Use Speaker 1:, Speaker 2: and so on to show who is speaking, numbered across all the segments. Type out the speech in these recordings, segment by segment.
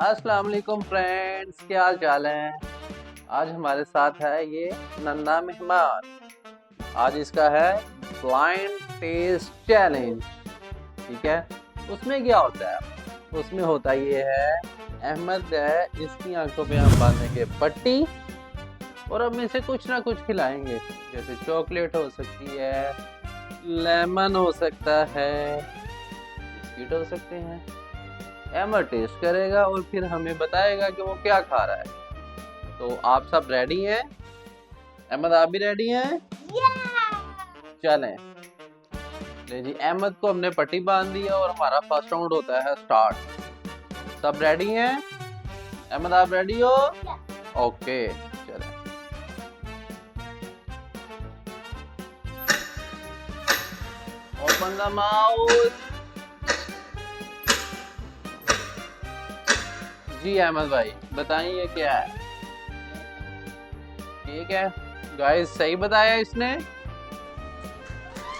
Speaker 1: अस्सलाम वालेकुम फ्रेंड्स, क्या हाल चाल है। आज हमारे साथ है ये नन्हा मेहमान। आज इसका है ब्लाइंड टेस्ट चैलेंज। ठीक है, उसमें क्या होता है? उसमें होता ये है, अहमद है, इसकी आंखों पे हम बांधेंगे पट्टी और हम इसे कुछ ना कुछ खिलाएंगे। जैसे चॉकलेट हो सकती है, लेमन हो सकता है, बिस्किट हो सकते हैं। अहमद टेस्ट करेगा और फिर हमें बताएगा कि वो क्या खा रहा है। तो आप सब रेडी हैं? अहमद, आप भी रेडी हैं? चलें। ले जी, अहमद को हमने पट्टी बांध दी है और हमारा फर्स्ट राउंड होता है स्टार्ट। सब रेडी हैं? अहमद, आप रेडी हो? ओके, चलें। Open the mouth. Ji Ahmad भाई, बताइए क्या है? केक है। गाइस, सही बताया इसने।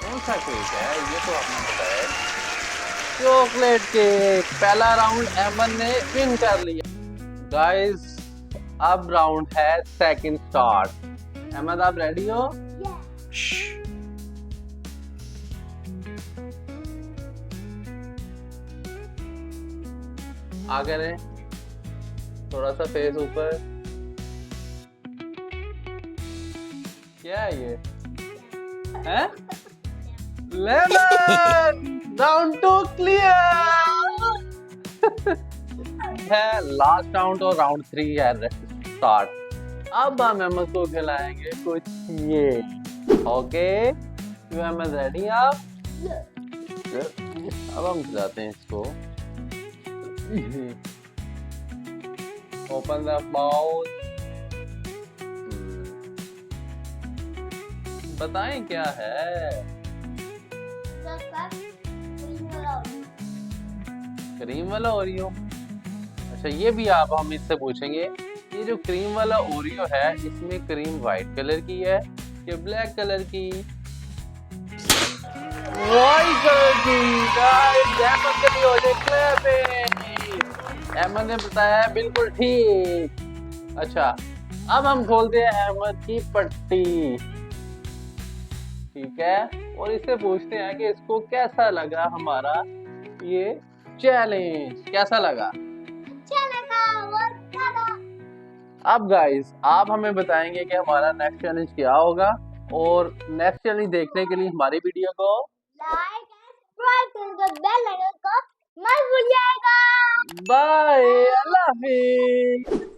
Speaker 1: कौन सा केक है ये तो आपने बताया? Chocolate cake. पहला राउंड अहमद ने विन कर लिया। गाइस, अब राउंड है सेकंड स्टार्ट। अहमद, आप रेडी हो? आगे रहे, थोड़ा सा फेस ऊपर। क्या है ये? है लेमन। Round 2 clear. है लास्ट राउंड और राउंड 3 है स्टार्ट। अब हम अहमद को खिलाएंगे कुछ ये। ओके, तो अहमद रेडी आप? अब हम खिलाते हैं इसको। Open the mouth. बताएं क्या है? क्रीम वाला ओरियो। अच्छा, ये भी आप हम इससे पूछेंगे, ये जो क्रीम वाला ओरियो है इसमें क्रीम व्हाइट कलर की है या ब्लैक कलर की? व्हाइट कलर की। गाइस, अहमद के लिए हो जाए क्लैपिंग। अहमद ने बताया बिल्कुल ठीक। अच्छा, अब हम खोलते हैं अहमद की पट्टी। ठीक है, और इससे पूछते हैं कि इसको कैसा लगा हमारा ये चैलेंज। कैसा लगा? अब गाइस, आप हमें बताएंगे कि हमारा नेक्स्ट चैलेंज क्या होगा, और नेक्स्ट चैलेंज देखने के लिए हमारी वीडियो को
Speaker 2: लाइक एंड सब्सक्राइब कर बेल आइकन को मत भूलिएगा।
Speaker 1: बाय, अल्लाह हाफिज।